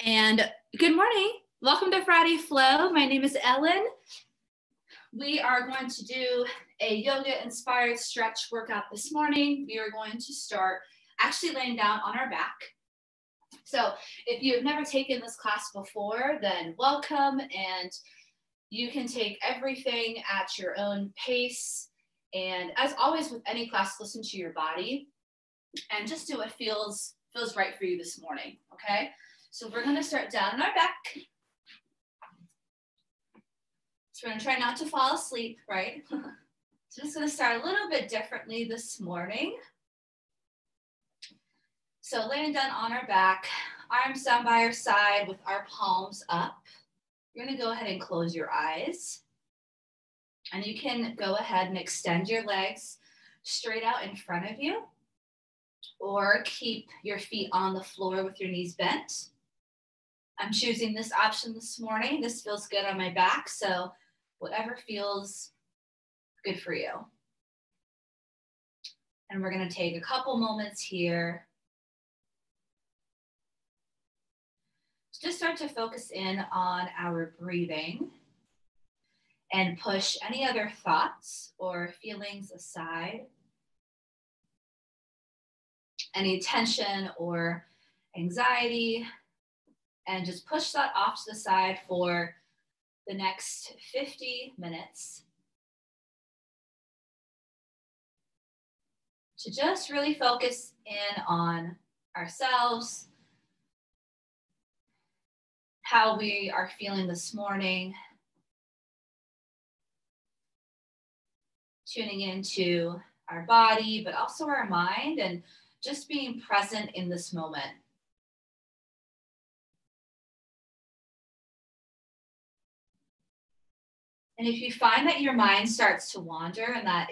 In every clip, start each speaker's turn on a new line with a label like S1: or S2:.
S1: And good morning. Welcome to Friday Flow. My name is Ellen. We are going to do a yoga-inspired stretch workout this morning. We are going to start actually laying down on our back. So if you've never taken this class before, then welcome, and you can take everything at your own pace. And as always with any class, listen to your body and just do what feels right for you this morning, okay? So we're gonna start down on our back. So we're gonna try not to fall asleep, right? So just gonna start a little bit differently this morning. So laying down on our back, arms down by our side with our palms up. You're gonna go ahead and close your eyes. And you can go ahead and extend your legs straight out in front of you, or keep your feet on the floor with your knees bent. I'm choosing this option this morning. This feels good on my back, so whatever feels good for you. And we're gonna take a couple moments here to just start to focus in on our breathing and push any other thoughts or feelings aside. Any tension or anxiety, and just push that off to the side for the next 50 minutes to just really focus in on ourselves, how we are feeling this morning, tuning into our body, but also our mind, and just being present in this moment. And if you find that your mind starts to wander and that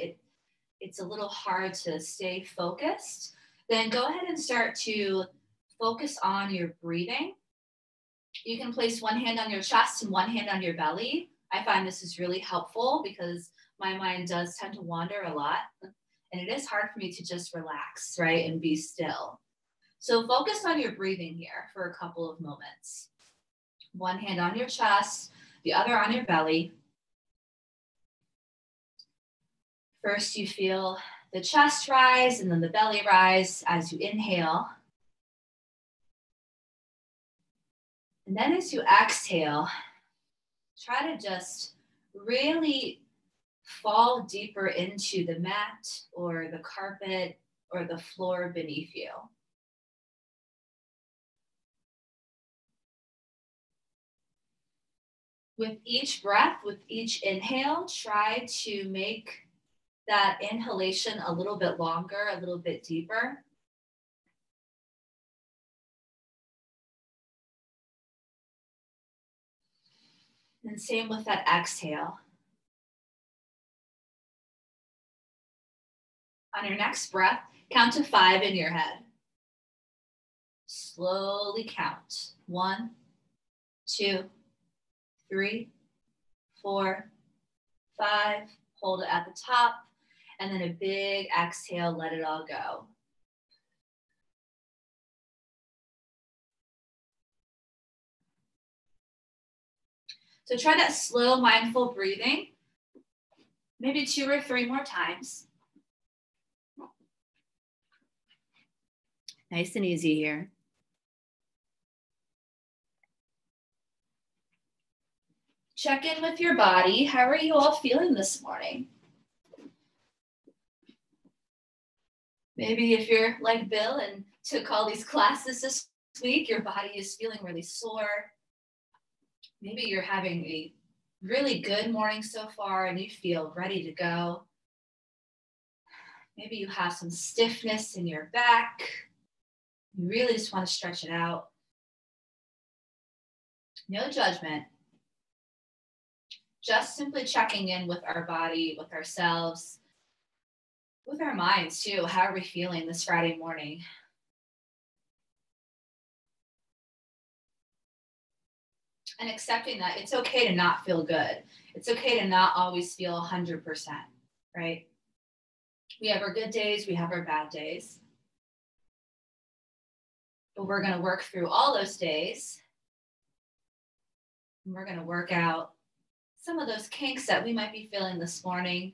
S1: it's a little hard to stay focused, then go ahead and start to focus on your breathing. You can place one hand on your chest and one hand on your belly. I find this is really helpful because my mind does tend to wander a lot, and it is hard for me to just relax, right, and be still. So focus on your breathing here for a couple of moments. One hand on your chest, the other on your belly. First, you feel the chest rise and then the belly rise as you inhale. And then as you exhale, try to just really fall deeper into the mat or the carpet or the floor beneath you. With each breath, with each inhale, try to make that inhalation a little bit longer, a little bit deeper. And same with that exhale. On your next breath, count to 5 in your head. Slowly count. 1, 2, 3, 4, 5. Hold it at the top. And then a big exhale, let it all go. So try that slow, mindful breathing, maybe 2 or 3 more times. Nice and easy here. Check in with your body. How are you all feeling this morning? Maybe if you're like Bill and took all these classes this week, your body is feeling really sore. Maybe you're having a really good morning so far and you feel ready to go. Maybe you have some stiffness in your back. You really just want to stretch it out. No judgment. Just simply checking in with our body, with ourselves, with our minds too. How are we feeling this Friday morning? And accepting that it's okay to not feel good. It's okay to not always feel 100%, right? We have our good days, we have our bad days. But we're going to work through all those days And we're gonna work out some of those kinks that we might be feeling this morning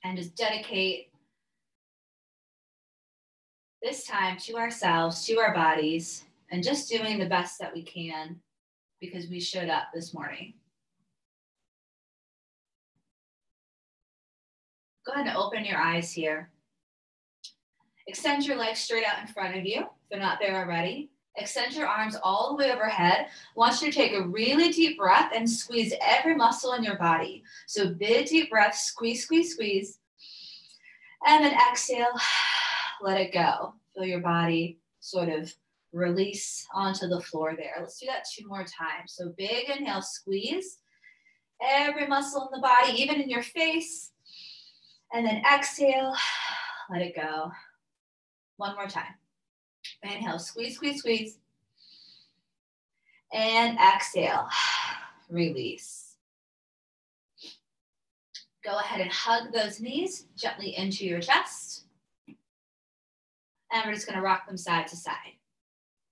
S1: and just dedicate this time to ourselves, to our bodies, and just doing the best that we can because we showed up this morning. Go ahead and open your eyes here. Extend your legs straight out in front of you if they're not there already. Extend your arms all the way overhead. I want you to take a really deep breath and squeeze every muscle in your body. So big deep breath, squeeze, squeeze, squeeze. And then exhale, let it go. Feel your body sort of release onto the floor there. Let's do that 2 more times. So big inhale, squeeze every muscle in the body, even in your face. And then exhale, let it go. 1 more time. Inhale, squeeze, squeeze, squeeze. And exhale, release. Go ahead and hug those knees gently into your chest. And we're just gonna rock them side to side.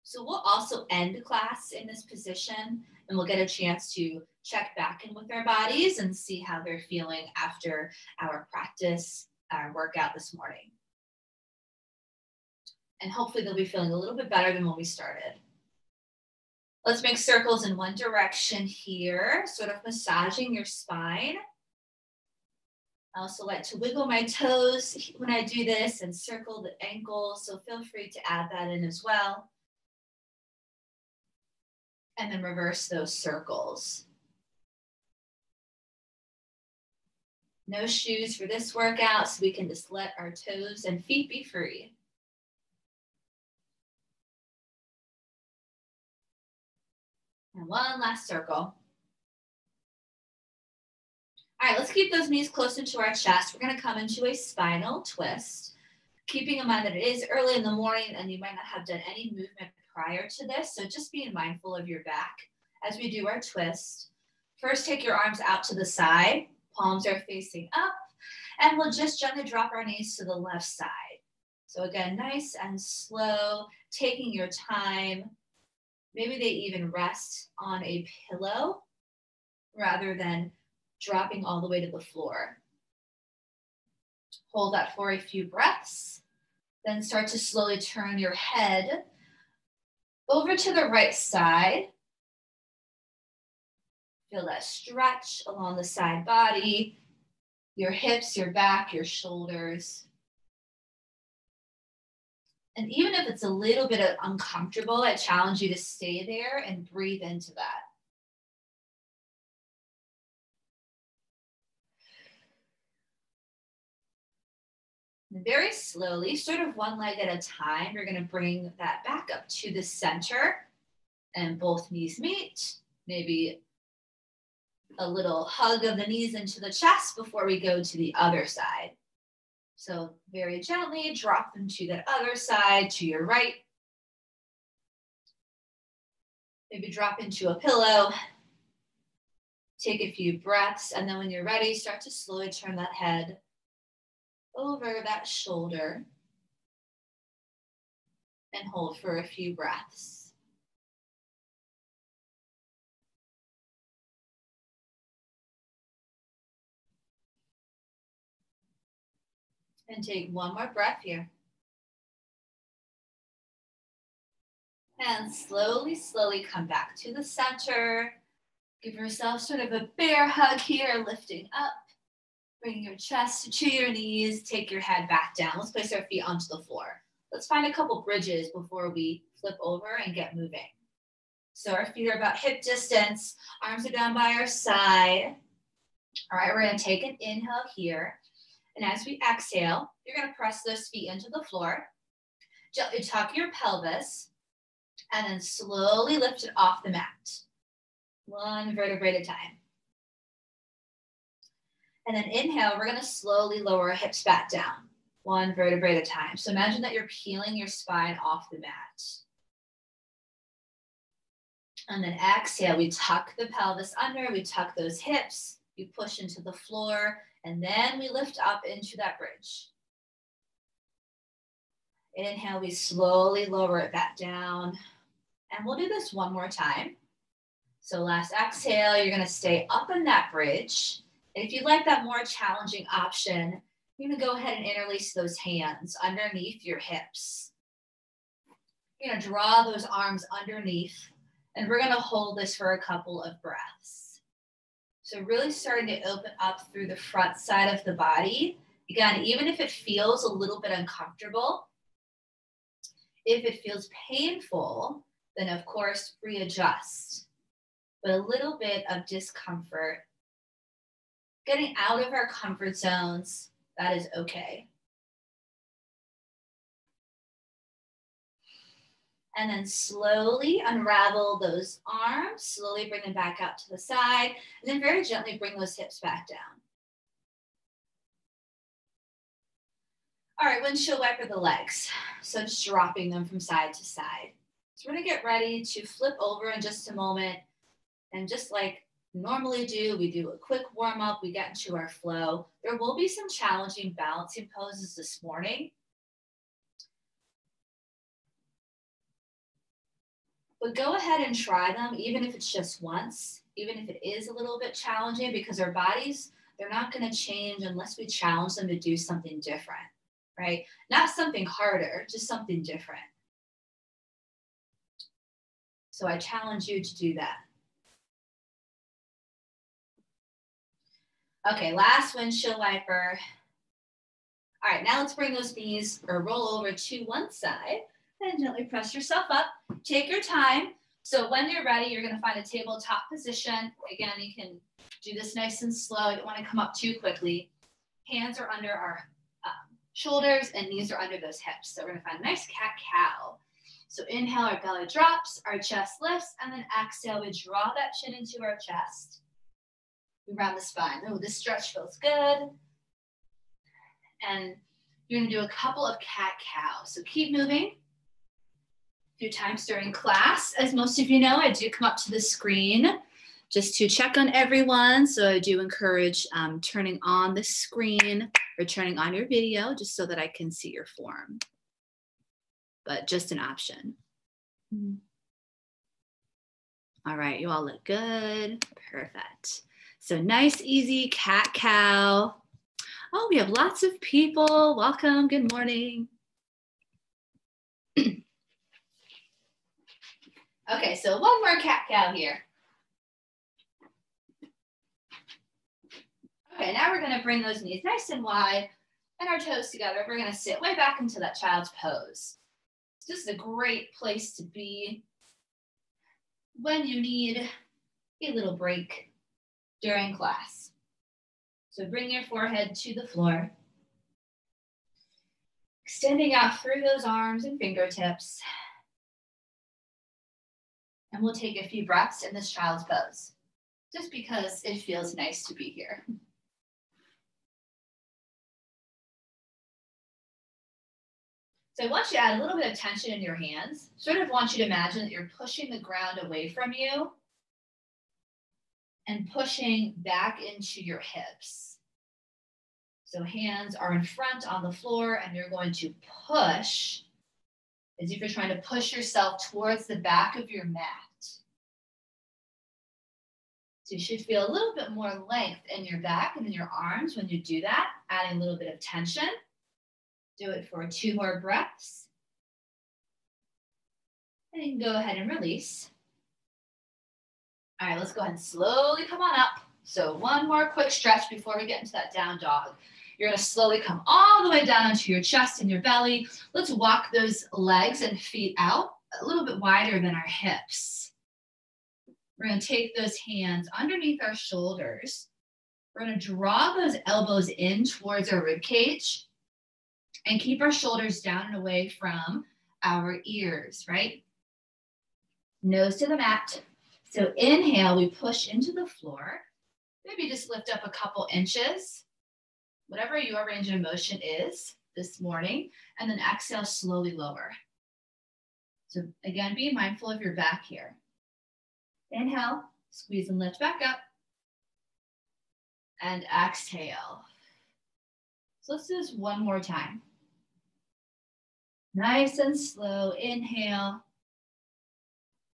S1: So we'll also end class in this position and we'll get a chance to check back in with our bodies and see how they're feeling after our practice, our workout this morning. And hopefully they'll be feeling a little bit better than when we started. Let's make circles in one direction here, sort of massaging your spine. I also like to wiggle my toes when I do this and circle the ankles, so feel free to add that in as well. And then reverse those circles. No shoes for this workout, so we can just let our toes and feet be free. And one last circle. All right, let's keep those knees close into our chest. We're gonna come into a spinal twist, keeping in mind that it is early in the morning and you might not have done any movement prior to this. So just being mindful of your back as we do our twist. First, take your arms out to the side. Palms are facing up. And we'll just gently drop our knees to the left side. So again, nice and slow, taking your time. Maybe they even rest on a pillow rather than dropping all the way to the floor. Hold that for a few breaths. Then start to slowly turn your head over to the right side. Feel that stretch along the side body, your hips, your back, your shoulders. And even if it's a little bit uncomfortable, I challenge you to stay there and breathe into that. And very slowly, sort of one leg at a time, you're going to bring that back up to the center and both knees meet. Maybe a little hug of the knees into the chest before we go to the other side. So very gently drop them to that other side, to your right. Maybe drop into a pillow. Take a few breaths, and then when you're ready, start to slowly turn that head over that shoulder and hold for a few breaths. And take one more breath here. And slowly, slowly come back to the center. Give yourself sort of a bear hug here, lifting up. Bring your chest to your knees. Take your head back down. Let's place our feet onto the floor. Let's find a couple bridges before we flip over and get moving. So our feet are about hip distance. Arms are down by our side. All right, we're going to take an inhale here. And as we exhale, you're going to press those feet into the floor. Gently tuck your pelvis. And then slowly lift it off the mat. One vertebrae at a time. And then inhale, we're going to slowly lower our hips back down. One vertebrae at a time. So imagine that you're peeling your spine off the mat. And then exhale, we tuck the pelvis under, we tuck those hips, we push into the floor, and then we lift up into that bridge. Inhale, we slowly lower it back down. And we'll do this one more time. So last exhale, you're gonna stay up in that bridge. And if you like that more challenging option, you're gonna go ahead and interlace those hands underneath your hips. You're gonna draw those arms underneath, and we're gonna hold this for a couple of breaths. So really starting to open up through the front side of the body. Again, even if it feels a little bit uncomfortable, if it feels painful, then of course readjust. But a little bit of discomfort, getting out of our comfort zones, that is okay. And then slowly unravel those arms, slowly bring them back out to the side, and then very gently bring those hips back down. All right, windshield wiper the legs. So just dropping them from side to side. So we're gonna get ready to flip over in just a moment. And just like normally do, we do a quick warm up, we get into our flow. There will be some challenging balancing poses this morning. But go ahead and try them, even if it's just once, even if it is a little bit challenging, because our bodies, they're not gonna change unless we challenge them to do something different, right? Not something harder, just something different. So I challenge you to do that. Okay, last windshield wiper. All right, now let's bring those knees or roll over to one side and gently press yourself up. Take your time. So when you're ready, you're gonna find a tabletop position. Again, you can do this nice and slow. You don't wanna come up too quickly. Hands are under our shoulders and knees are under those hips. So we're gonna find a nice cat-cow. So inhale, our belly drops, our chest lifts, and then exhale, we draw that chin into our chest. We round the spine. Oh, this stretch feels good. And you're gonna do a couple of cat-cow. So keep moving. A few times during class, as most of you know, I do come up to the screen just to check on everyone. So I do encourage turning on the screen or turning on your video just so that I can see your form. But just an option. All right, you all look good. Perfect. So nice, easy cat-cow. Oh, we have lots of people. Welcome, good morning. Okay, so one more cat-cow here. Okay, now we're gonna bring those knees nice and wide and our toes together. We're gonna sit way back into that child's pose. This is a great place to be when you need a little break during class. So bring your forehead to the floor. Extending out through those arms and fingertips. And we'll take a few breaths in this child's pose, just because it feels nice to be here. So I want you to add a little bit of tension in your hands. Sort of want you to imagine that you're pushing the ground away from you and pushing back into your hips. So hands are in front on the floor and you're going to push as if you're trying to push yourself towards the back of your mat. So you should feel a little bit more length in your back and in your arms when you do that, adding a little bit of tension. Do it for 2 more breaths. And you can go ahead and release. All right, let's go ahead and slowly come on up. So one more quick stretch before we get into that down dog. You're gonna slowly come all the way down onto your chest and your belly. Let's walk those legs and feet out a little bit wider than our hips. We're gonna take those hands underneath our shoulders. We're gonna draw those elbows in towards our rib cage and keep our shoulders down and away from our ears, right? Nose to the mat. So inhale, we push into the floor. Maybe just lift up a couple inches, whatever your range of motion is this morning, and then exhale, slowly lower. So again, be mindful of your back here. Inhale, squeeze and lift back up, and exhale. So let's do this one more time. Nice and slow, inhale,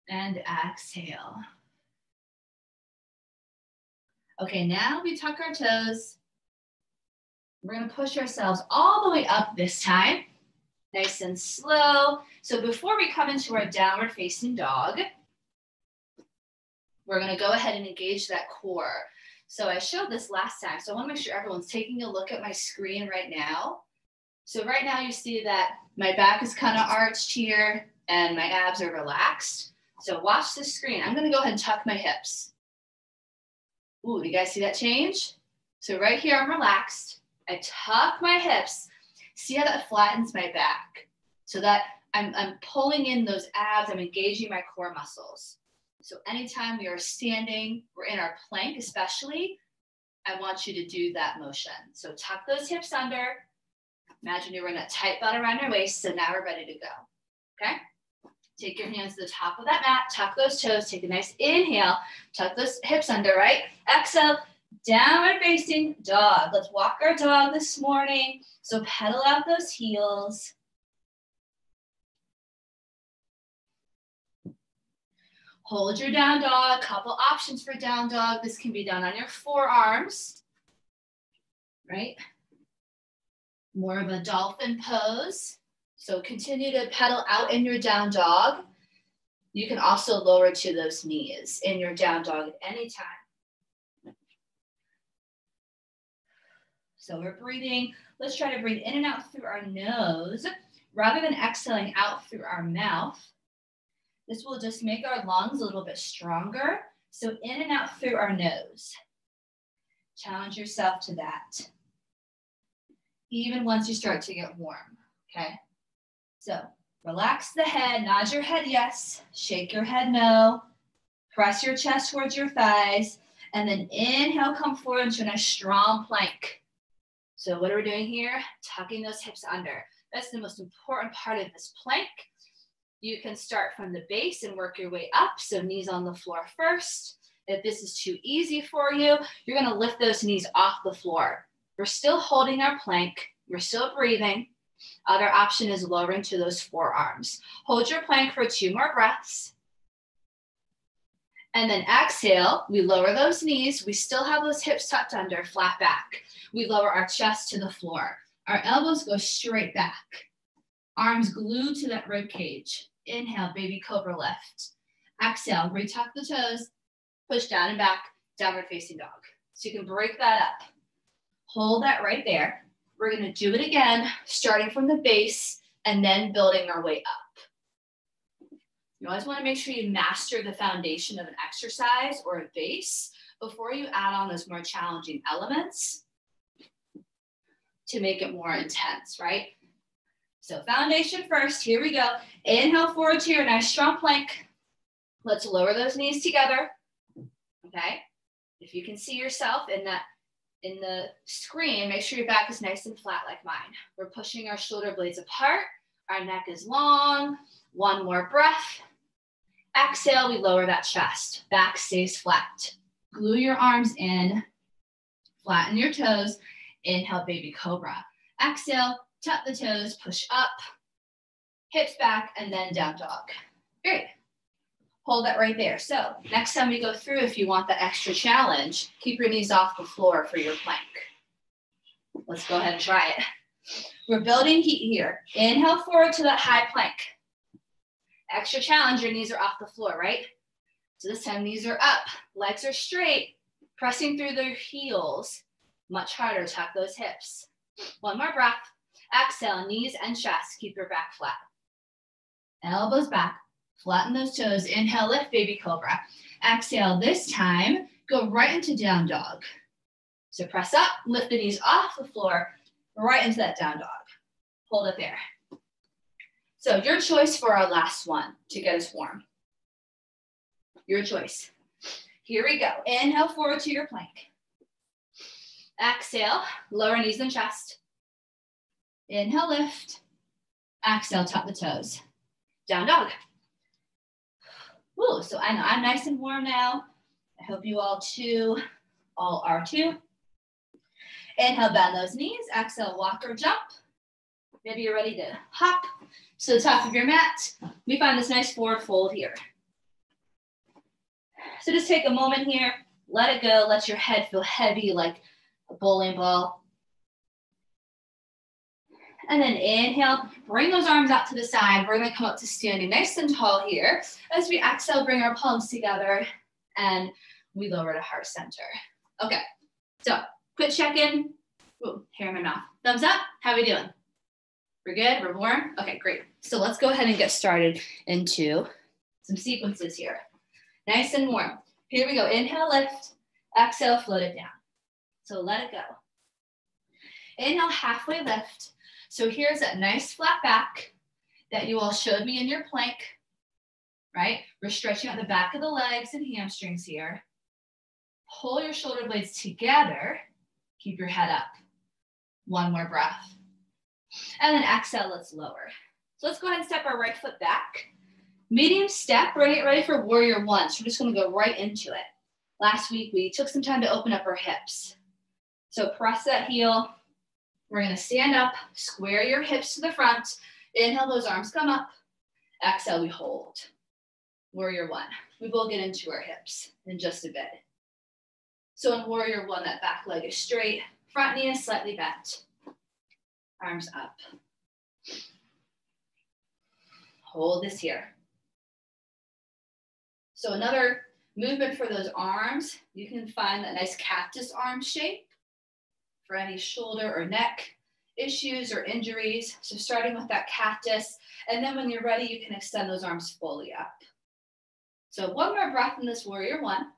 S1: and exhale. Okay, now we tuck our toes. We're gonna push ourselves all the way up this time. Nice and slow. So before we come into our downward facing dog, we're gonna go ahead and engage that core. So I showed this last time, so I wanna make sure everyone's taking a look at my screen right now. So right now you see that my back is kind of arched here and my abs are relaxed. So watch the screen. I'm gonna go ahead and tuck my hips. Ooh, do you guys see that change? So right here, I'm relaxed. I tuck my hips. See how that flattens my back? So that I'm pulling in those abs, I'm engaging my core muscles. So anytime we are standing, we're in our plank especially, I want you to do that motion. So tuck those hips under. Imagine you're in a tight belt around your waist, so now we're ready to go, okay? Take your hands to the top of that mat, tuck those toes, take a nice inhale, tuck those hips under, right? Exhale, downward facing dog. Let's walk our dog this morning. So pedal out those heels. Hold your down dog. Couple options for down dog. This can be done on your forearms, right? More of a dolphin pose. So continue to pedal out in your down dog. You can also lower to those knees in your down dog at any time. So we're breathing. Let's try to breathe in and out through our nose rather than exhaling out through our mouth. This will just make our lungs a little bit stronger. So in and out through our nose. Challenge yourself to that. Even once you start to get warm, okay? So relax the head, nod your head yes, shake your head no, press your chest towards your thighs, and then inhale, come forward into a nice strong plank. So what are we doing here? Tucking those hips under. That's the most important part of this plank. You can start from the base and work your way up, so knees on the floor first. If this is too easy for you, you're gonna lift those knees off the floor. We're still holding our plank, we're still breathing. Other option is lowering to those forearms. Hold your plank for 2 more breaths. And then exhale, we lower those knees. We still have those hips tucked under, flat back. We lower our chest to the floor. Our elbows go straight back. Arms glued to that rib cage. Inhale, baby cobra lift. Exhale, retuck the toes, push down and back, downward facing dog. So you can break that up. Hold that right there. We're gonna do it again, starting from the base and then building our way up. You always wanna make sure you master the foundation of an exercise or a base before you add on those more challenging elements to make it more intense, right? So foundation first, here we go. Inhale forward to your nice strong plank. Let's lower those knees together, okay? If you can see yourself in the screen, make sure your back is nice and flat like mine. We're pushing our shoulder blades apart. Our neck is long. 1 more breath. Exhale, we lower that chest. Back stays flat. Glue your arms in. Flatten your toes. Inhale, baby cobra. Exhale, tuck the toes, push up. Hips back, and then down dog. Great. Hold that right there. So next time we go through, if you want that extra challenge, keep your knees off the floor for your plank. Let's go ahead and try it. We're building heat here. Inhale forward to that high plank. Extra challenge, your knees are off the floor, right? So this time knees are up, legs are straight, pressing through their heels. Much harder, tuck those hips. 1 more breath. Exhale, knees and chest, keep your back flat. Elbows back. Flatten those toes. Inhale, lift, baby cobra. Exhale, this time, go right into down dog. So press up, lift the knees off the floor, right into that down dog. Hold it there. So your choice for our last one to get us warm. Your choice. Here we go. Inhale forward to your plank. Exhale, lower knees and chest. Inhale, lift. Exhale, tuck the toes. Down dog. Ooh, so I know I'm nice and warm now. I hope you all are too. Inhale, bend those knees. Exhale, walk or jump. Maybe you're ready to hop to the top of your mat. We find this nice forward fold here. So just take a moment here. Let it go. Let your head feel heavy like a bowling ball. And then inhale, bring those arms out to the side. We're gonna come up to standing nice and tall here. As we exhale, bring our palms together and we lower to heart center. Okay, so quick check-in. Ooh, hair in my mouth. Thumbs up, how are we doing? We're good, we're warm? Okay, great. So let's go ahead and get started into some sequences here. Nice and warm. Here we go, inhale, lift. Exhale, float it down. So let it go. Inhale, halfway lift. So here's that nice flat back that you all showed me in your plank, right? We're stretching out the back of the legs and hamstrings here. Pull your shoulder blades together. Keep your head up. One more breath. And then exhale, let's lower. So let's go ahead and step our right foot back. Medium step, we're gonna get ready for warrior one. So we're just gonna go right into it. Last week, we took some time to open up our hips. So press that heel. We're gonna stand up, square your hips to the front. Inhale, those arms come up. Exhale, we hold. Warrior one. We will get into our hips in just a bit. So in warrior one, that back leg is straight, front knee is slightly bent. Arms up. Hold this here. So another movement for those arms, you can find that nice cactus arm shape for any shoulder or neck issues or injuries. So starting with that cactus, and then when you're ready, you can extend those arms fully up. So one more breath in this warrior one.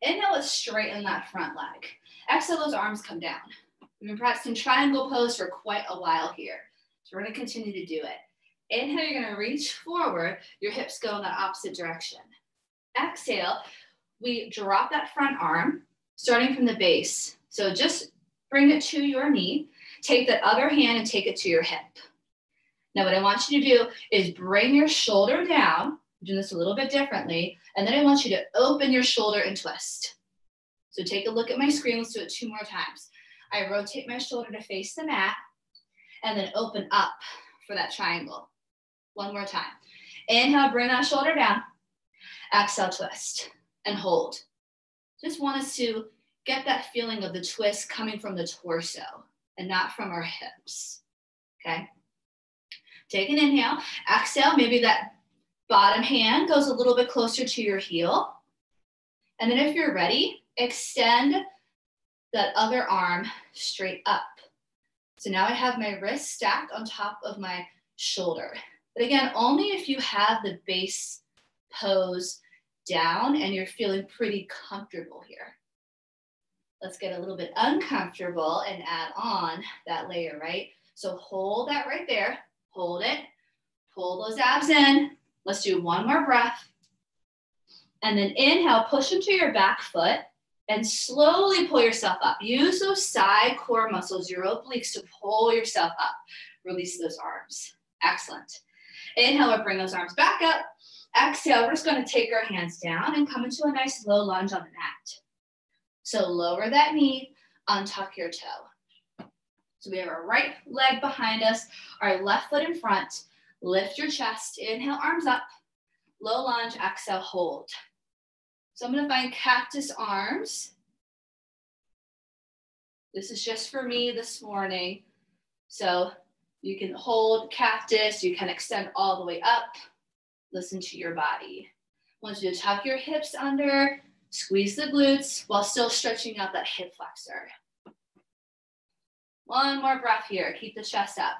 S1: Inhale, let's straighten that front leg. Exhale, those arms come down. We've been practicing triangle pose for quite a while here. So we're gonna continue to do it. Inhale, you're gonna reach forward, your hips go in that opposite direction. Exhale, we drop that front arm, starting from the base. So just bring it to your knee, take that other hand and take it to your hip. Now what I want you to do is bring your shoulder down, I'm doing this a little bit differently, and then I want you to open your shoulder and twist. So take a look at my screen, let's do it 2 more times. I rotate my shoulder to face the mat, and then open up for that triangle. 1 more time. Inhale, bring that shoulder down. Exhale, twist, and hold. Just want us to get that feeling of the twist coming from the torso and not from our hips, okay? Take an inhale, exhale, maybe that bottom hand goes a little bit closer to your heel. And then if you're ready, extend that other arm straight up. So now I have my wrist stacked on top of my shoulder. But again, only if you have the base pose down and you're feeling pretty comfortable here. Let's get a little bit uncomfortable and add on that layer, right? So hold that right there, hold it, pull those abs in. Let's do 1 more breath. And then inhale, push into your back foot and slowly pull yourself up. Use those side core muscles, your obliques, to pull yourself up. Release those arms. Excellent. Inhale, bring those arms back up. Exhale, we're just gonna take our hands down and come into a nice low lunge on the mat. So lower that knee, untuck your toe. So we have our right leg behind us, our left foot in front. Lift your chest, inhale, arms up. Low lunge, exhale, hold. So I'm gonna find cactus arms. This is just for me this morning. So you can hold cactus, you can extend all the way up. Listen to your body. I want you to tuck your hips under, squeeze the glutes while still stretching out that hip flexor. 1 more breath here, keep the chest up.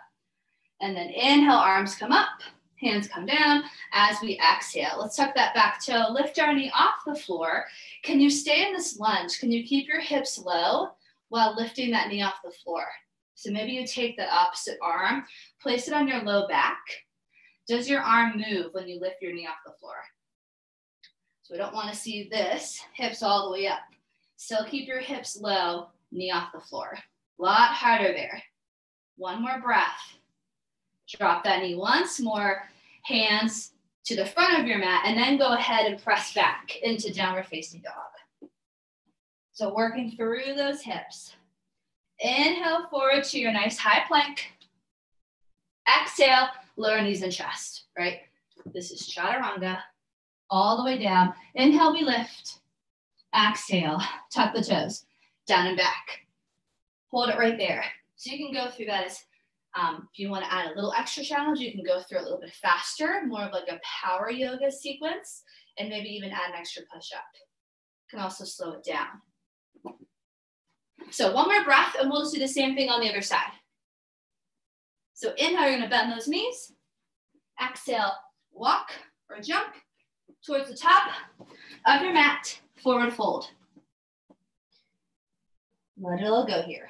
S1: And then inhale, arms come up, hands come down. As we exhale, let's tuck that back toe, lift our knee off the floor. Can you stay in this lunge? Can you keep your hips low while lifting that knee off the floor? So maybe you take the opposite arm, place it on your low back. Does your arm move when you lift your knee off the floor? So we don't want to see this, hips all the way up. Still keep your hips low, knee off the floor. A lot harder there. 1 more breath. Drop that knee once more, hands to the front of your mat, and then go ahead and press back into downward facing dog. So working through those hips. Inhale forward to your nice high plank. Exhale, lower knees and chest, right? This is chaturanga, all the way down. Inhale, we lift. Exhale, tuck the toes, down and back. Hold it right there. So you can go through that as, if you want to add a little extra challenge, you can go through it a little bit faster, more of like a power yoga sequence, and maybe even add an extra push-up. You can also slow it down. So one more breath, and we'll just do the same thing on the other side. So inhale, you're gonna bend those knees. Exhale, walk or jump towards the top of your mat, forward fold. Let it all go here.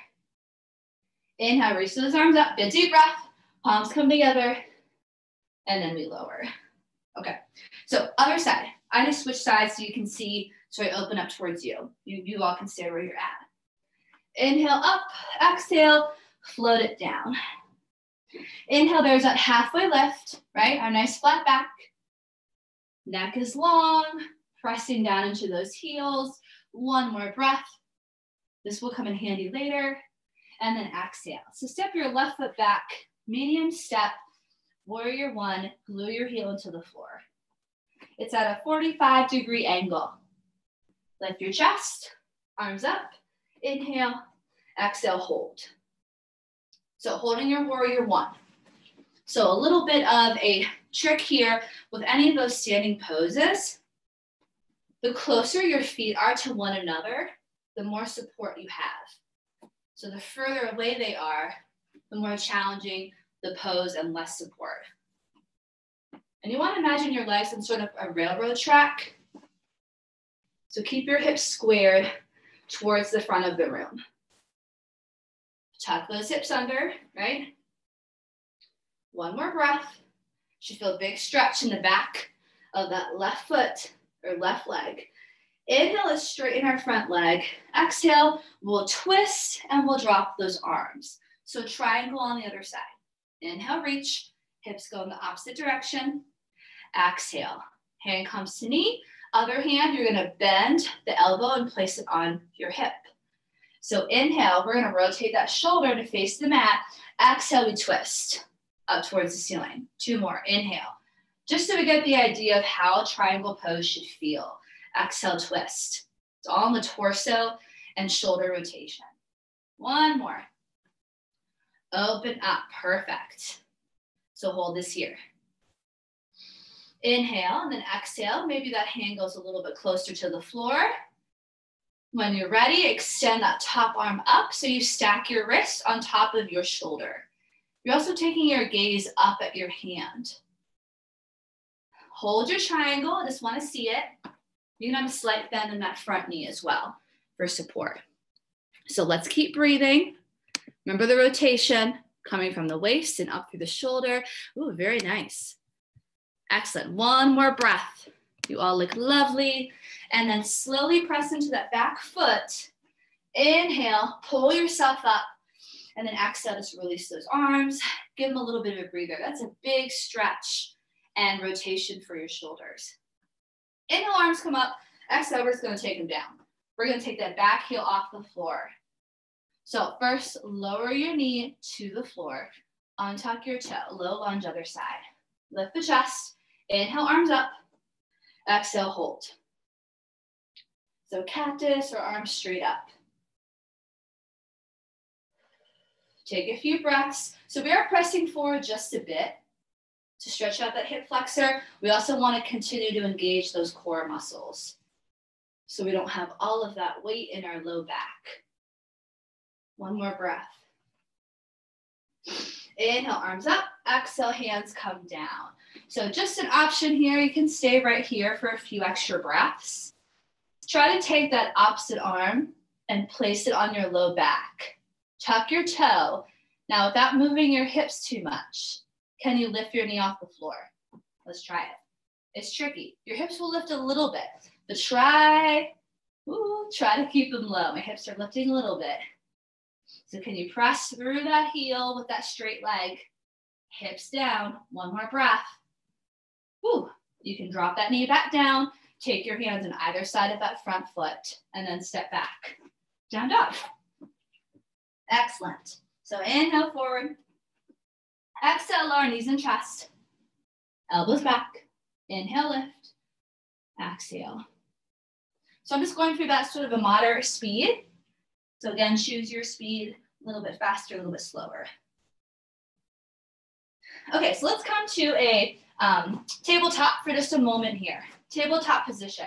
S1: Inhale, reach those arms up, big deep breath, palms come together, and then we lower. Okay, so other side. I just switch sides so you can see, so I open up towards you. You all can stay where you're at. Inhale up, exhale, float it down. Inhale, there's that halfway lift, right? Our nice flat back. Neck is long, pressing down into those heels. One more breath. This will come in handy later. And then exhale. So step your left foot back, medium step, warrior one, glue your heel into the floor. It's at a 45-degree angle. Lift your chest, arms up, inhale, exhale, hold. So holding your warrior one. So a little bit of a trick here with any of those standing poses. The closer your feet are to one another, the more support you have. So the further away they are, the more challenging the pose and less support. And you want to imagine your legs in sort of a railroad track. So keep your hips squared towards the front of the room. Tuck those hips under, right? One more breath. Should feel a big stretch in the back of that left foot or left leg. Inhale, let's straighten our front leg. Exhale, we'll twist and we'll drop those arms. So triangle on the other side. Inhale, reach, hips go in the opposite direction. Exhale, hand comes to knee. Other hand, you're gonna bend the elbow and place it on your hip. So inhale, we're gonna rotate that shoulder to face the mat. Exhale, we twist up towards the ceiling. Two more, inhale. Just so we get the idea of how a triangle pose should feel. Exhale, twist. It's all in the torso and shoulder rotation. One more. Open up, perfect. So hold this here. Inhale and then exhale. Maybe that hand goes a little bit closer to the floor. When you're ready, extend that top arm up so you stack your wrist on top of your shoulder. You're also taking your gaze up at your hand. Hold your triangle. I just want to see it. You can have a slight bend in that front knee as well for support. So let's keep breathing. Remember the rotation coming from the waist and up through the shoulder. Ooh, very nice. Excellent. One more breath. You all look lovely. And then slowly press into that back foot. Inhale, pull yourself up. And then exhale, just release those arms. Give them a little bit of a breather. That's a big stretch and rotation for your shoulders. Inhale, arms come up. Exhale, we're just going to take them down. We're going to take that back heel off the floor. So first, lower your knee to the floor. Untuck your toe. Low lunge, other side. Lift the chest. Inhale, arms up. Exhale, hold. So cactus or arms straight up. Take a few breaths. So we are pressing forward just a bit to stretch out that hip flexor. We also want to continue to engage those core muscles so we don't have all of that weight in our low back. One more breath. Inhale, arms up. Exhale, hands come down. So just an option here. You can stay right here for a few extra breaths. Try to take that opposite arm and place it on your low back. Tuck your toe. Now, without moving your hips too much, can you lift your knee off the floor? Let's try it. It's tricky. Your hips will lift a little bit, but try to keep them low. My hips are lifting a little bit. So can you press through that heel with that straight leg? Hips down. One more breath. Woo. You can drop that knee back down. Take your hands on either side of that front foot and then step back. Down dog. Excellent. So inhale forward. Exhale, lower knees and chest. Elbows back. Inhale, lift. Exhale. So I'm just going through that sort of a moderate speed. So again, choose your speed, a little bit faster, a little bit slower. Okay, so let's come to a tabletop for just a moment here. Tabletop position.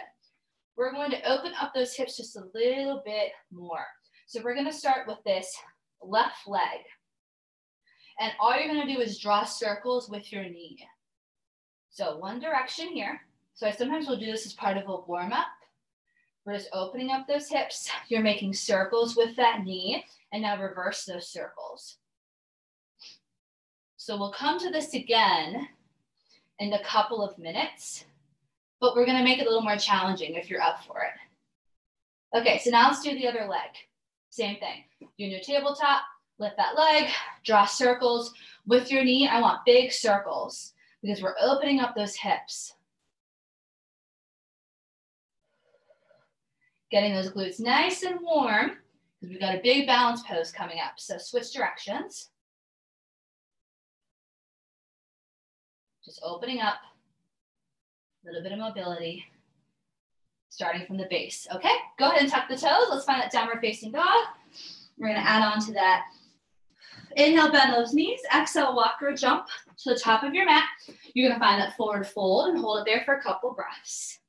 S1: We're going to open up those hips just a little bit more. So we're gonna start with this left leg. And all you're gonna do is draw circles with your knee. So one direction here. So I sometimes will do this as part of a warm up. We're just opening up those hips. You're making circles with that knee, and now reverse those circles. So we'll come to this again in a couple of minutes, but we're gonna make it a little more challenging if you're up for it. Okay, so now let's do the other leg. Same thing. You're in your tabletop, lift that leg, draw circles with your knee. I want big circles because we're opening up those hips. Getting those glutes nice and warm because we've got a big balance pose coming up. So switch directions. Just opening up, a little bit of mobility, starting from the base. Okay, go ahead and tuck the toes. Let's find that downward facing dog. We're gonna add on to that. Inhale, bend those knees. Exhale, walk or jump to the top of your mat. You're gonna find that forward fold and hold it there for a couple breaths.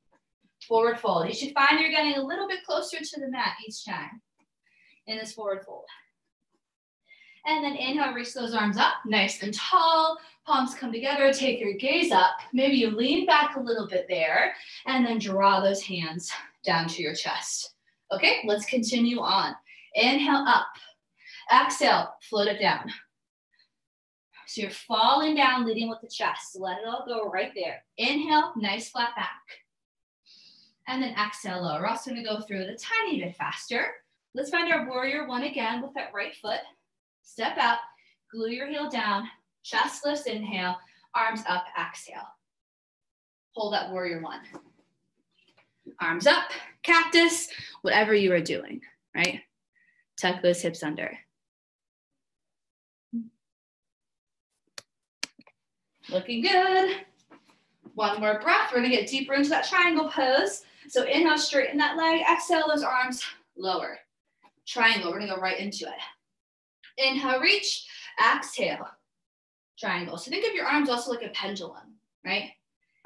S1: Forward fold. You should find you're getting a little bit closer to the mat each time in this forward fold. And then inhale, reach those arms up, nice and tall. Palms come together, take your gaze up. Maybe you lean back a little bit there, and then draw those hands down to your chest. Okay, let's continue on. Inhale up. Exhale, float it down. So you're falling down, leading with the chest. Let it all go right there. Inhale, nice flat back. And then exhale, lower. We're also gonna go through it a tiny bit faster. Let's find our warrior one again with that right foot. Step out, glue your heel down, chest lifts, inhale, arms up, exhale. Hold that warrior one. Arms up, cactus, whatever you are doing, right? Tuck those hips under. Looking good. One more breath. We're gonna get deeper into that triangle pose. So inhale, straighten that leg. Exhale, those arms lower. Triangle, we're gonna go right into it. Inhale, reach. Exhale, triangle. So think of your arms also like a pendulum, right?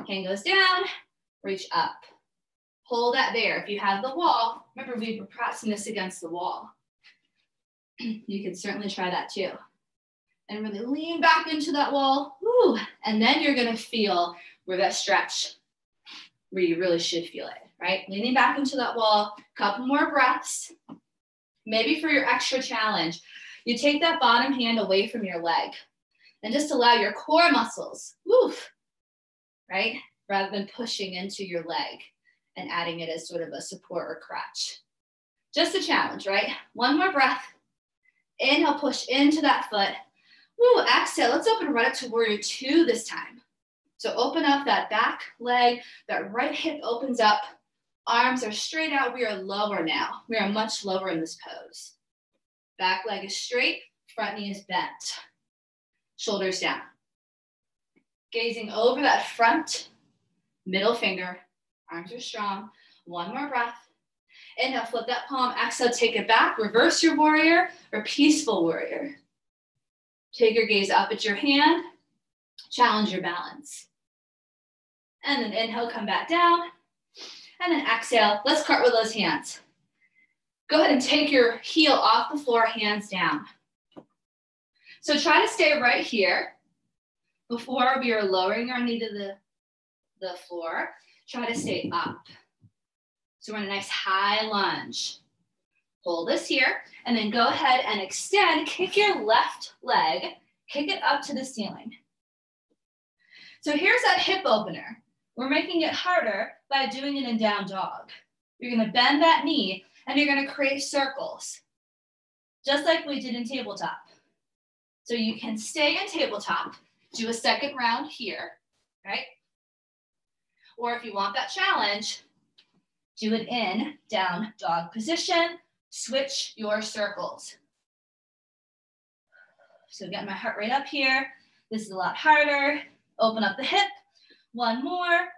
S1: Hand goes down, reach up. Hold that there. If you have the wall, remember we were pressing this against the wall. You can certainly try that too. And really lean back into that wall. Woo. And then you're gonna feel where that stretch, where you really should feel it, right? Leaning back into that wall, couple more breaths. Maybe for your extra challenge, you take that bottom hand away from your leg and just allow your core muscles, woof, right? Rather than pushing into your leg and adding it as sort of a support or crutch. Just a challenge, right? One more breath. Inhale, push into that foot. Woo, exhale, let's open right up to warrior two this time. So open up that back leg, that right hip opens up. Arms are straight out, we are lower now. We are much lower in this pose. Back leg is straight, front knee is bent. Shoulders down. Gazing over that front, middle finger, arms are strong. One more breath. Inhale, flip that palm, exhale, take it back, reverse your warrior or peaceful warrior. Take your gaze up at your hand, challenge your balance. And then inhale, come back down. And then exhale, let's cartwheel those hands. Go ahead and take your heel off the floor, hands down. So try to stay right here. Before we are lowering our knee to the floor, try to stay up. So we're in a nice high lunge. Hold this here, and then go ahead and extend, kick your left leg, kick it up to the ceiling. So here's that hip opener. We're making it harder by doing it in down dog. You're gonna bend that knee, and you're gonna create circles, just like we did in tabletop. So you can stay in tabletop, do a second round here, right? Or if you want that challenge, do it in down dog position, switch your circles. So get my heart rate up here. This is a lot harder. Open up the hip. One more.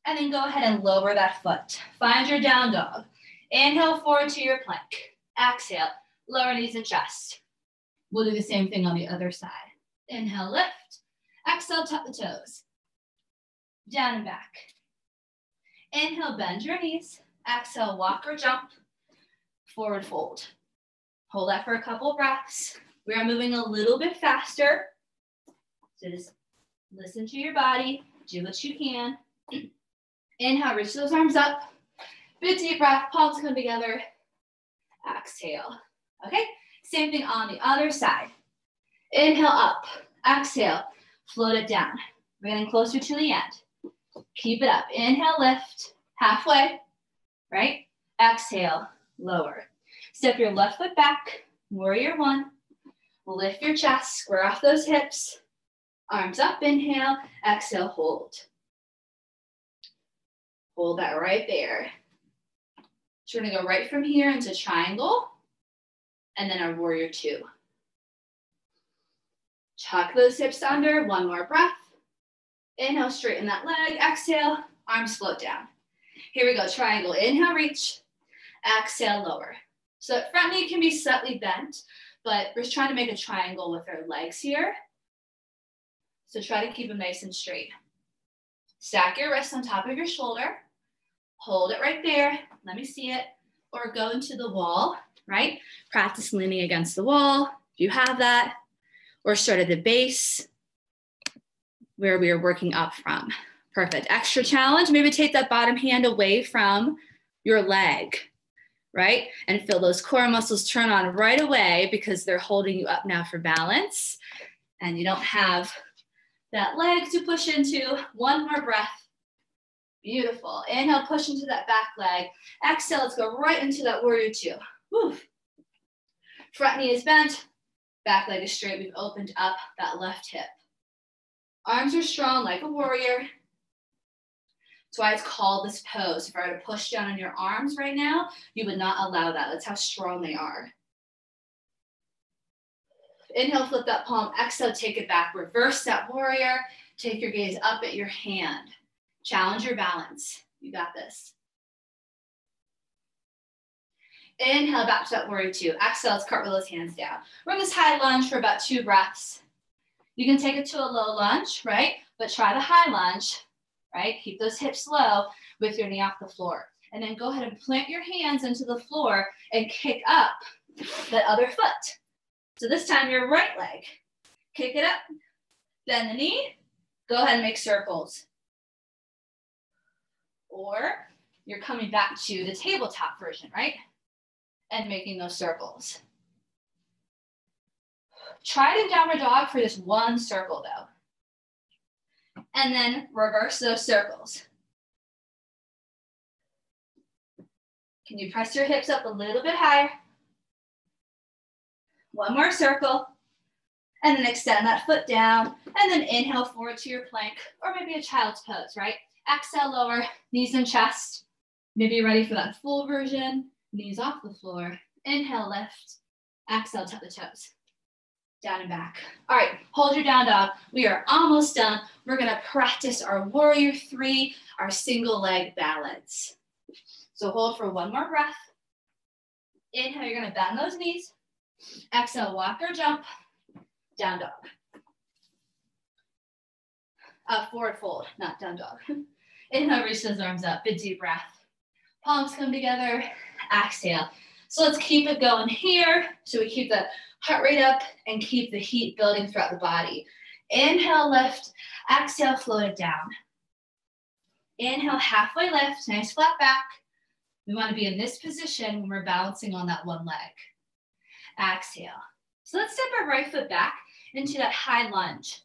S1: And then go ahead and lower that foot. Find your down dog. Inhale forward to your plank. Exhale, lower knees and chest. We'll do the same thing on the other side. Inhale, lift. Exhale, tuck the toes. Down and back. Inhale, bend your knees. Exhale, walk or jump. Forward fold. Hold that for a couple breaths. We are moving a little bit faster. So just listen to your body. Do what you can. Inhale, reach those arms up. Big deep breath, palms come together. Exhale. Okay, same thing on the other side. Inhale up, exhale, float it down. We're getting closer to the end. Keep it up. Inhale, lift, halfway, right? Exhale, lower. Step your left foot back, warrior one. Lift your chest, square off those hips. Arms up, inhale, exhale, hold. Hold that right there. So we're gonna go right from here into triangle, and then our warrior two. Tuck those hips under, one more breath. Inhale, straighten that leg, exhale, arms float down. Here we go, triangle, inhale, reach, exhale, lower. So that front knee can be slightly bent, but we're trying to make a triangle with our legs here. So try to keep them nice and straight. Stack your wrists on top of your shoulder. Hold it right there. Let me see it. Or go into the wall, right? Practice leaning against the wall if you have that. Or start at the base where we are working up from. Perfect. Extra challenge. Maybe take that bottom hand away from your leg, right? And feel those core muscles turn on right away because they're holding you up now for balance. And you don't have that leg to push into. One more breath. Beautiful. Inhale, push into that back leg. Exhale, let's go right into that warrior two. Whew. Front knee is bent. Back leg is straight. We've opened up that left hip. Arms are strong like a warrior. That's why it's called this pose. If I were to push down on your arms right now, you would not allow that. That's how strong they are. Inhale, flip that palm. Exhale, take it back. Reverse that warrior. Take your gaze up at your hand. Challenge your balance. You got this. Inhale, back to that warrior two. Exhale, let's cartwheel those hands down. We're in this high lunge for about 2 breaths. You can take it to a low lunge, right? But try the high lunge, right? Keep those hips low with your knee off the floor. And then go ahead and plant your hands into the floor and kick up that other foot. So this time your right leg. Kick it up, bend the knee. Go ahead and make circles. Or you're coming back to the tabletop version, right? And making those circles. Try it in downward dog for just 1 circle though. And then reverse those circles. Can you press your hips up a little bit higher? 1 more circle. And then extend that foot down. And then inhale forward to your plank or maybe a child's pose, right? Exhale, lower, knees and chest. Maybe you're ready for that full version. Knees off the floor. Inhale, lift. Exhale, tuck the toes. Down and back. All right, hold your down dog. We are almost done. We're gonna practice our warrior 3, our single leg balance. So hold for 1 more breath. Inhale, you're gonna bend those knees. Exhale, walk or jump. Down dog. Forward fold, not down dog. Inhale, reach those arms up, big deep breath. Palms come together, exhale. So let's keep it going here. So we keep the heart rate up and keep the heat building throughout the body. Inhale, lift, exhale, float it down. Inhale, halfway lift, nice flat back. We wanna be in this position when we're balancing on that one leg. Exhale. So let's step our right foot back into that high lunge.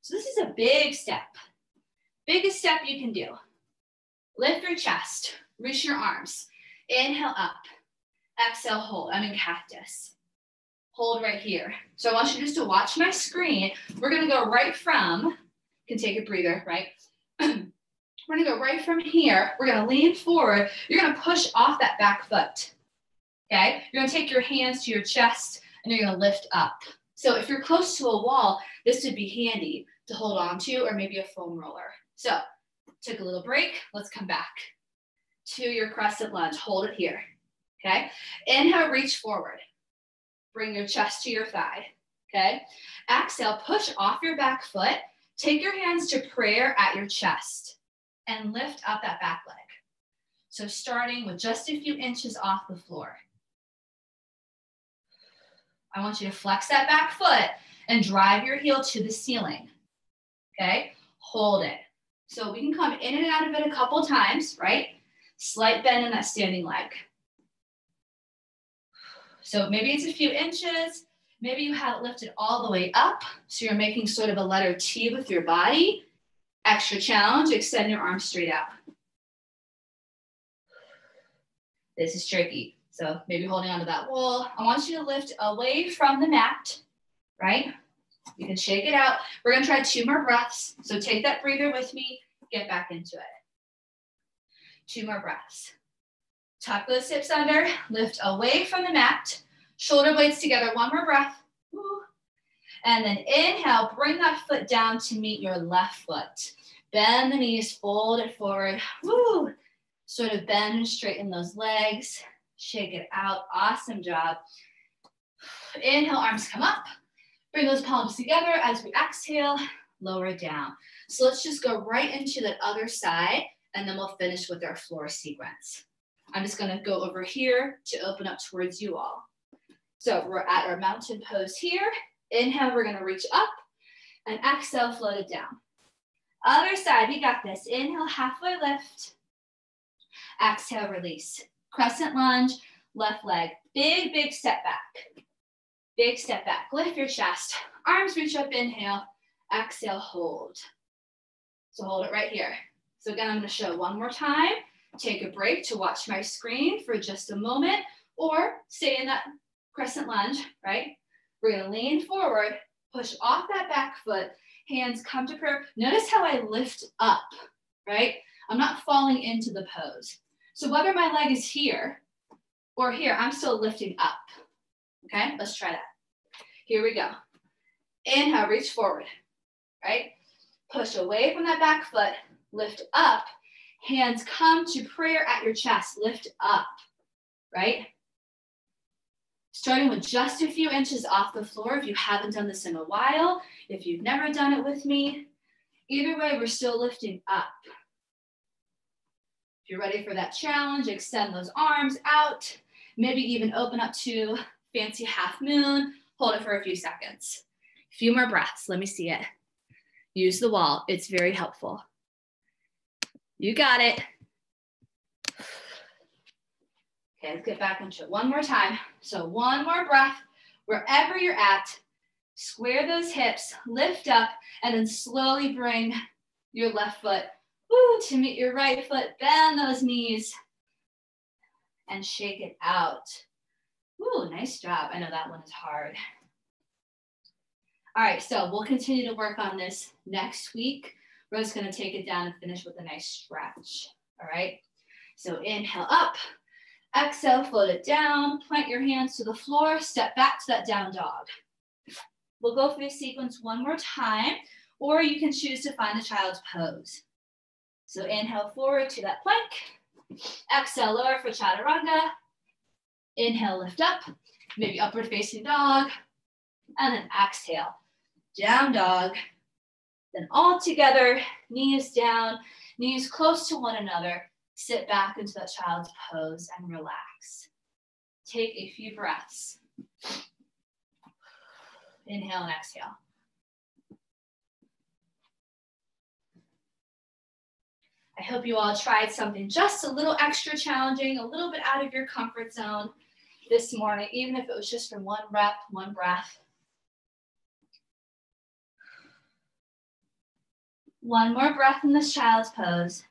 S1: So this is a big step. Biggest step you can do. Lift your chest, reach your arms. Inhale up, exhale, hold. I'm in cactus. Hold right here. So I want you just to watch my screen. We're gonna go right from, you can take a breather, right? We're gonna go right from here. We're gonna lean forward. You're gonna push off that back foot, okay? You're gonna take your hands to your chest and you're gonna lift up. So if you're close to a wall, this would be handy to hold on to or maybe a foam roller. So Took a little break. Let's come back to your crescent lunge. Hold it here, okay? Inhale, reach forward. Bring your chest to your thigh, okay? Exhale, push off your back foot. Take your hands to prayer at your chest and lift up that back leg. So starting with just a few inches off the floor. I want you to flex that back foot and drive your heel to the ceiling, okay? Hold it. So we can come in and out of it a couple times, right? Slight bend in that standing leg. So maybe it's a few inches. Maybe you have it lifted all the way up. So you're making sort of a letter T with your body. Extra challenge, extend your arms straight out. This is tricky. So maybe holding onto that wall. I want you to lift away from the mat, right? You can shake it out. We're gonna try 2 more breaths. So take that breather with me, get back into it. 2 more breaths. Tuck those hips under, lift away from the mat, shoulder blades together, 1 more breath. Woo. And then inhale, bring that foot down to meet your left foot. Bend the knees, fold it forward. Woo. Sort of bend and straighten those legs. Shake it out, awesome job. Inhale, arms come up. Bring those palms together as we exhale, lower down. So let's just go right into that other side and then we'll finish with our floor sequence. I'm just gonna go over here to open up towards you all. So we're at our mountain pose here. Inhale, we're gonna reach up and exhale, float it down. Other side, we got this. Inhale, halfway lift. Exhale, release. Crescent lunge, left leg. Big, big step back. Big step back. Lift your chest. Arms reach up, inhale. Exhale, hold. So hold it right here. So again, I'm gonna show 1 more time. Take a break to watch my screen for just a moment or stay in that crescent lunge, right? We're gonna lean forward, push off that back foot, hands come to prayer. Notice how I lift up, right? I'm not falling into the pose. So whether my leg is here or here, I'm still lifting up, okay? Let's try that. Here we go. Inhale, reach forward, right? Push away from that back foot, lift up. Hands come to prayer at your chest, lift up, right? Starting with just a few inches off the floor if you haven't done this in a while, if you've never done it with me. Either way, we're still lifting up. If you're ready for that challenge, extend those arms out. Maybe even open up to fancy half moon. Hold it for a few seconds. A few more breaths. Let me see it. Use the wall. It's very helpful. You got it. Okay, let's get back into it 1 more time. So 1 more breath. Wherever you're at, square those hips, lift up, and then slowly bring your left foot to meet your right foot. Bend those knees and shake it out. Ooh, nice job. I know that one is hard. All right, so we'll continue to work on this next week. We're just gonna take it down and finish with a nice stretch, all right? So inhale up, exhale, float it down, plant your hands to the floor, step back to that down dog. We'll go through the sequence 1 more time, or you can choose to find the child's pose. So inhale forward to that plank, exhale lower for chaturanga, inhale lift up, maybe upward facing dog, and then exhale, down dog. Then all together, knees down, knees close to one another. Sit back into that child's pose and relax. Take a few breaths. Inhale and exhale. I hope you all tried something just a little extra challenging, a little bit out of your comfort zone this morning, even if it was just for 1 rep, 1 breath. 1 more breath in this child's pose.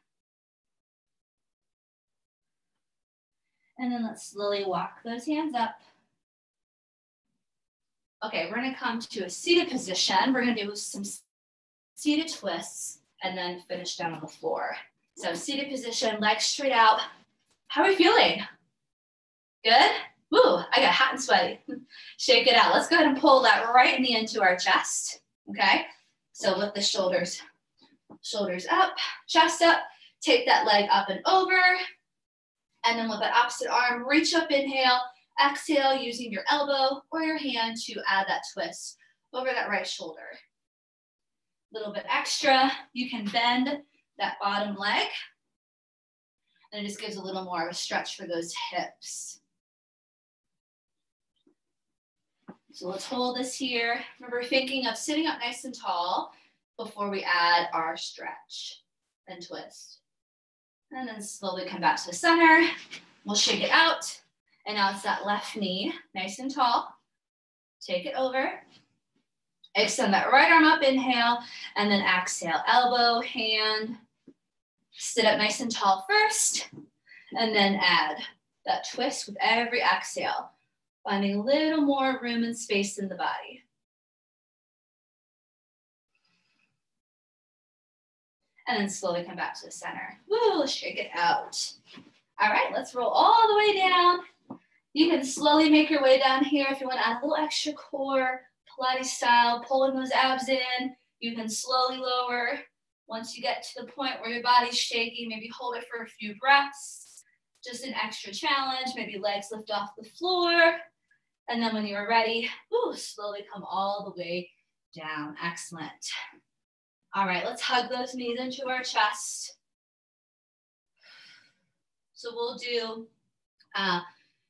S1: And then let's slowly walk those hands up. Okay, we're gonna come to a seated position. We're gonna do some seated twists and then finish down on the floor. So seated position, legs straight out. How are we feeling? Good? Woo, I got hot and sweaty. Shake it out. Let's go ahead and pull that right knee into our chest, okay? So lift the shoulders Shoulders up, chest up, take that leg up and over. And then with that opposite arm, reach up, inhale, exhale using your elbow or your hand to add that twist over that right shoulder. A little bit extra, you can bend that bottom leg. And it just gives a little more of a stretch for those hips. So let's hold this here. Remember thinking of sitting up nice and tall before we add our stretch and twist. And then slowly come back to the center. We'll shake it out. And now it's that left knee, nice and tall. Take it over. Extend that right arm up, inhale, and then exhale. Elbow, hand, sit up nice and tall first, and then add that twist with every exhale, finding a little more room and space in the body. And then slowly come back to the center. Woo, shake it out. All right, let's roll all the way down. You can slowly make your way down here if you want to add a little extra core, Pilates style, pulling those abs in. You can slowly lower. Once you get to the point where your body's shaking, maybe hold it for a few breaths. Just an extra challenge. Maybe legs lift off the floor. And then when you're ready, slowly come all the way down. Excellent. All right, let's hug those knees into our chest. So we'll do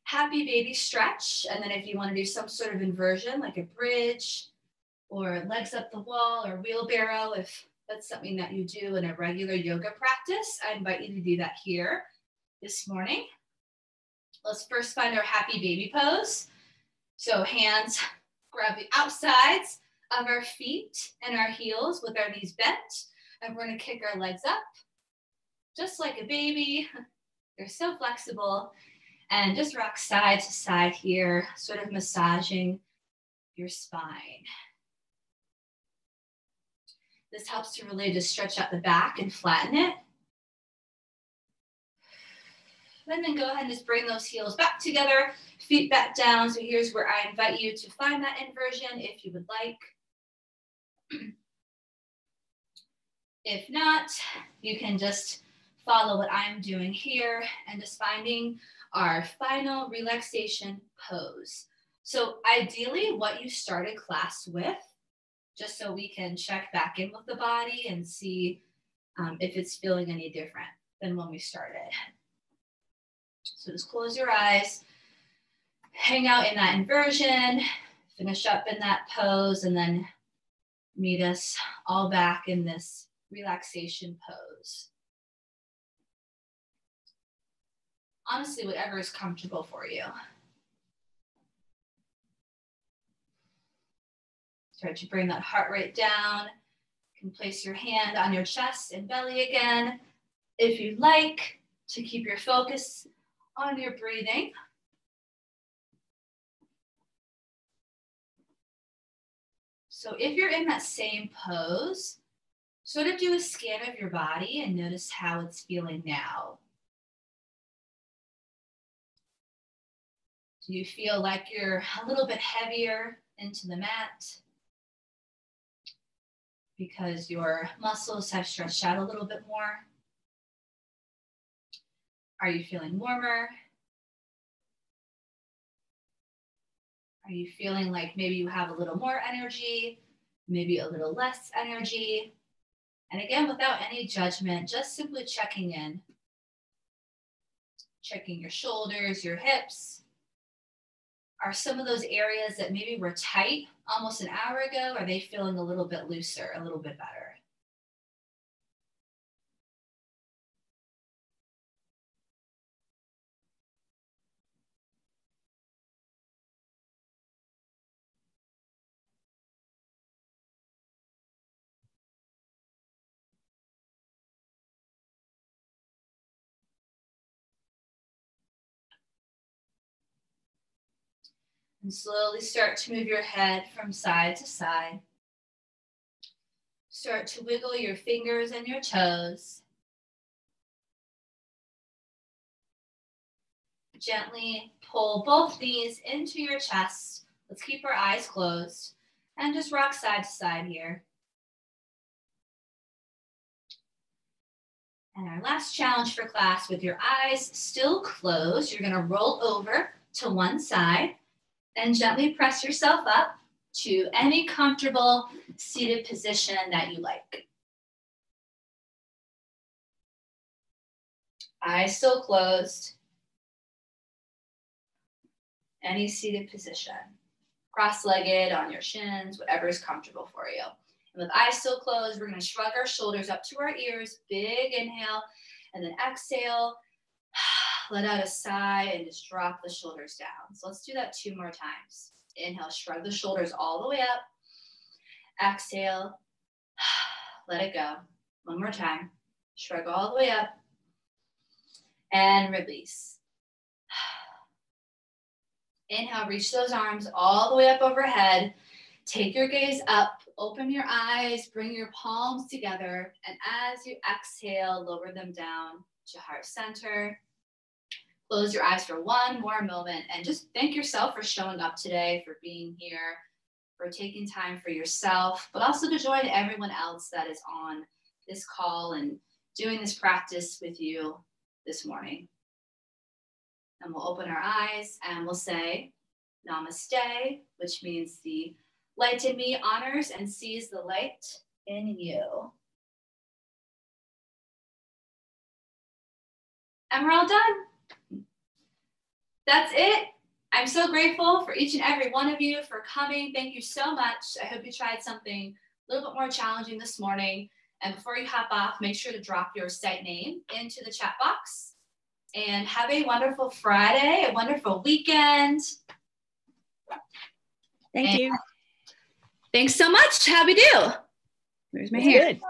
S1: happy baby stretch. And then if you want to do some sort of inversion, like a bridge or legs up the wall or wheelbarrow, if that's something that you do in a regular yoga practice, I invite you to do that here this morning. Let's first find our happy baby pose. So hands grab the outsides of our feet and our heels with our knees bent. And we're gonna kick our legs up, just like a baby. You're so flexible. And just rock side to side here, sort of massaging your spine. This helps to really just stretch out the back and flatten it. And then go ahead and just bring those heels back together, feet back down. So here's where I invite you to find that inversion if you would like. If not, you can just follow what I'm doing here and just finding our final relaxation pose. So ideally what you started class with, just so we can check back in with the body and see if it's feeling any different than when we started. So just close your eyes, hang out in that inversion, finish up in that pose, and then meet us all back in this relaxation pose. Honestly, whatever is comfortable for you. Start to bring that heart rate down. You can place your hand on your chest and belly again. If you'd like to keep your focus on your breathing. So if you're in that same pose, sort of do a scan of your body and notice how it's feeling now. Do you feel like you're a little bit heavier into the mat because your muscles have stretched out a little bit more? Are you feeling warmer? Are you feeling like maybe you have a little more energy, maybe a little less energy? And again, without any judgment, just simply checking in. Checking your shoulders, your hips. Are some of those areas that maybe were tight almost an hour ago, are they feeling a little bit looser, a little bit better? And slowly start to move your head from side to side. Start to wiggle your fingers and your toes. Gently pull both knees into your chest. Let's keep our eyes closed and just rock side to side here. And our last challenge for class, with your eyes still closed, you're gonna roll over to one side and gently press yourself up to any comfortable seated position that you like. Eyes still closed. Any seated position. Cross-legged, on your shins, whatever is comfortable for you. And with eyes still closed, we're gonna shrug our shoulders up to our ears, big inhale, and then exhale, let out a sigh and just drop the shoulders down. So let's do that 2 more times. Inhale, shrug the shoulders all the way up. Exhale, let it go. 1 more time. Shrug all the way up and release. Inhale, reach those arms all the way up overhead. Take your gaze up, open your eyes, bring your palms together, and as you exhale, lower them down to heart center. Close your eyes for 1 more moment and just thank yourself for showing up today, for being here, for taking time for yourself, but also to join everyone else that is on this call and doing this practice with you this morning. And we'll open our eyes and we'll say namaste, which means the light in me honors and sees the light in you. And we're all done. That's it. I'm so grateful for each and every one of you for coming. Thank you so much. I hope you tried something a little bit more challenging this morning. And before you hop off, make sure to drop your site name into the chat box. And have a wonderful Friday, a wonderful weekend.
S2: Thank you.
S1: Thanks so much. How'd we do?
S2: Where's my hair? Good.